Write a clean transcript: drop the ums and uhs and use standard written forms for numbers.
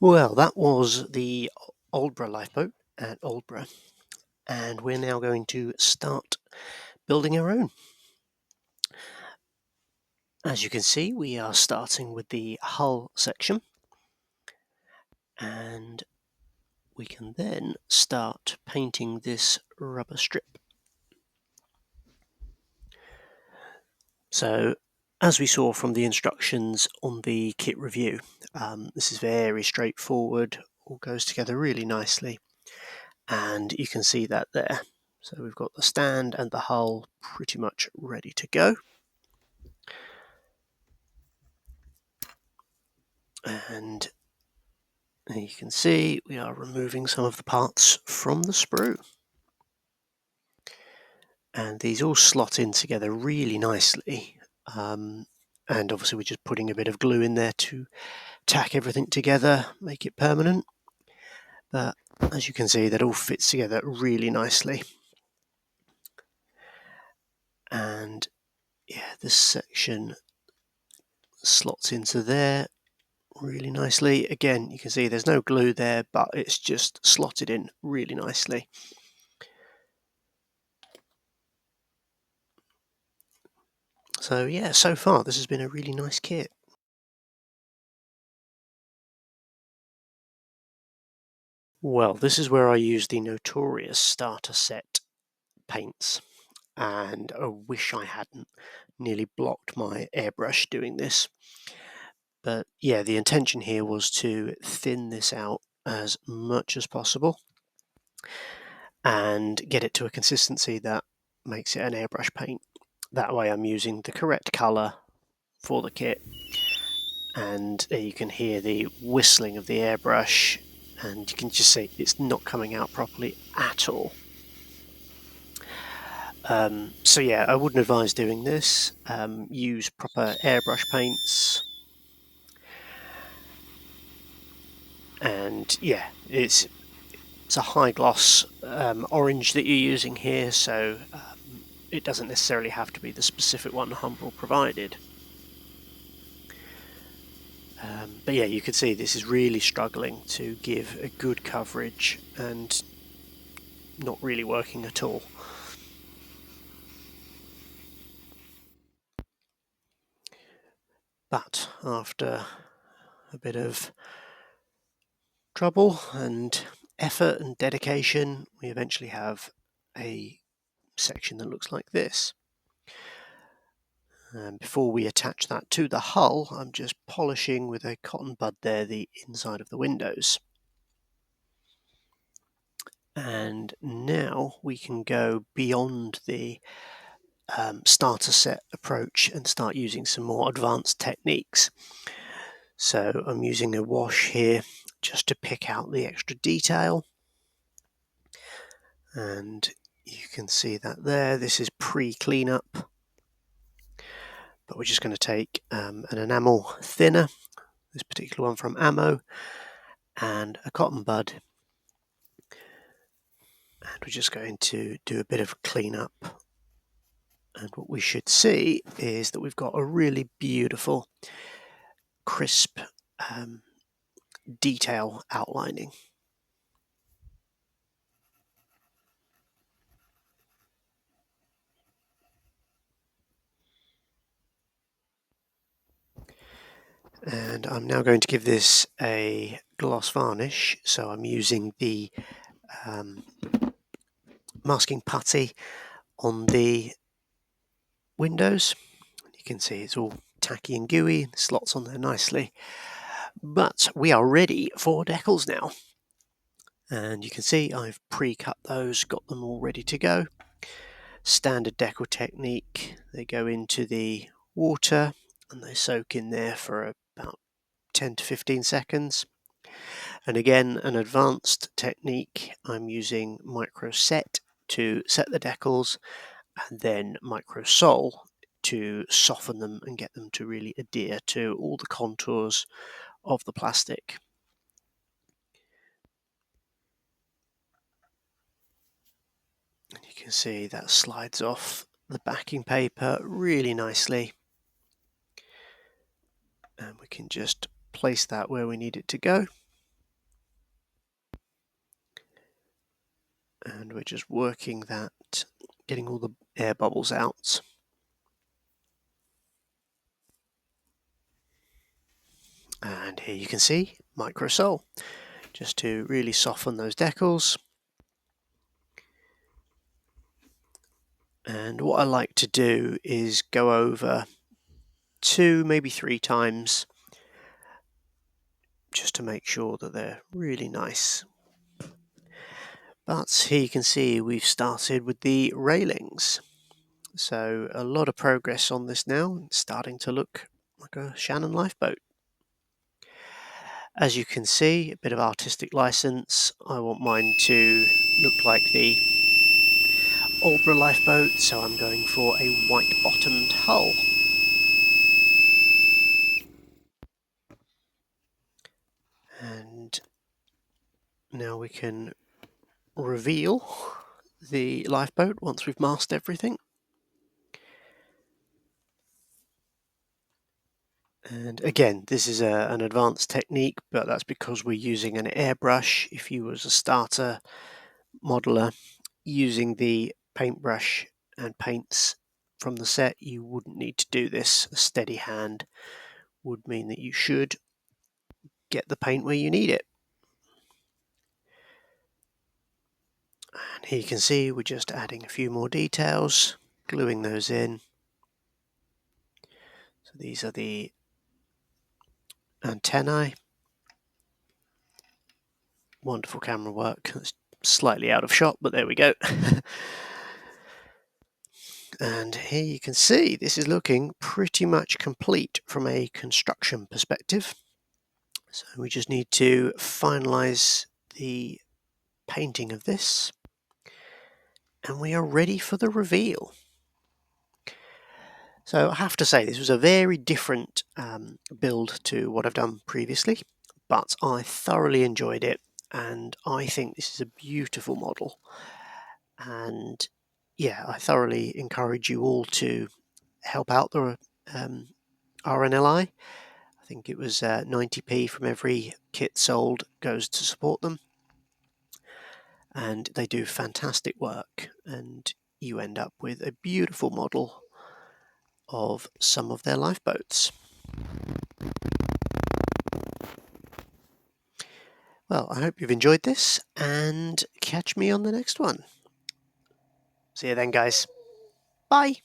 Well, that was the Aldborough Lifeboat at Aldborough, and we're now going to start building our own. As you can see, we are starting with the hull section, and we can then start painting this rubber strip. So, as we saw from the instructions on the kit review, this is very straightforward, all goes together really nicely, and you can see that there. So we've got the stand and the hull pretty much ready to go. And you can see we are removing some of the parts from the sprue. And these all slot in together really nicely. And obviously we're just putting a bit of glue in there to tack everything together, make it permanent. But as you can see, that all fits together really nicely. And yeah, this section slots into there really nicely. Again, you can see there's no glue there, but it's just slotted in really nicely. So yeah, so far this has been a really nice kit. Well, this is where I use the notorious starter set paints, and I wish I hadn't. Nearly blocked my airbrush doing this. But yeah, the intention here was to thin this out as much as possible and get it to a consistency that makes it an airbrush paint. That way I'm using the correct colour for the kit, and you can hear the whistling of the airbrush, and you can just see it's not coming out properly at all. So yeah, I wouldn't advise doing this. Use proper airbrush paints, and yeah, it's a high gloss orange that you're using here, so it doesn't necessarily have to be the specific one Humbrol provided. But yeah, you can see this is really struggling to give a good coverage and not really working at all. But after a bit of trouble and effort and dedication, we eventually have a section that looks like this. And before we attach that to the hull, I'm just polishing with a cotton bud there the inside of the windows. And now we can go beyond the starter set approach and start using some more advanced techniques. So I'm using a wash here just to pick out the extra detail, and you can see that there. This is pre-cleanup, but we're just going to take an enamel thinner, this particular one from Ammo, and a cotton bud, and we're just going to do a bit of cleanup. And what we should see is that we've got a really beautiful, crisp detail outlining. And I'm now going to give this a gloss varnish, so I'm using the masking putty on the windows. You can see it's all tacky and gooey, slots on there nicely. But we are ready for decals now. And you can see I've pre-cut those, got them all ready to go. Standard decal technique, they go into the water and they soak in there for about 10 to 15 seconds. And again, an advanced technique, I'm using micro set to set the decals, and then micro sol to soften them and get them to really adhere to all the contours of the plastic. And you can see that slides off the backing paper really nicely, and we can just place that where we need it to go. And we're just working that, getting all the air bubbles out. And here you can see microsole, just to really soften those decals. And what I like to do is go over 2, maybe 3 times, just to make sure that they're really nice. But here you can see we've started with the railings. So a lot of progress on this now. It's starting to look like a Shannon lifeboat. As you can see, a bit of artistic license. I want mine to look like the Aldborough lifeboat, so I'm going for a white bottomed hull. And now we can reveal the lifeboat once we've masked everything. And again, this is an advanced technique, but that's because we're using an airbrush. If you was a starter modeler using the paintbrush and paints from the set, you wouldn't need to do this. A steady hand would mean that you should get the paint where you need it. And here you can see we're just adding a few more details, gluing those in. So these are the antennae. Wonderful camera work. It's slightly out of shot, but there we go. And here you can see this is looking pretty much complete from a construction perspective. So we just need to finalize the painting of this, and we are ready for the reveal. So I have to say this was a very different build to what I've done previously, but I thoroughly enjoyed it, and I think this is a beautiful model. And yeah, I thoroughly encourage you all to help out the RNLI. I think it was 90p from every kit sold goes to support them. And they do fantastic work, and you end up with a beautiful model of some of their lifeboats. Well, I hope you've enjoyed this, and catch me on the next one. See you then, guys. Bye.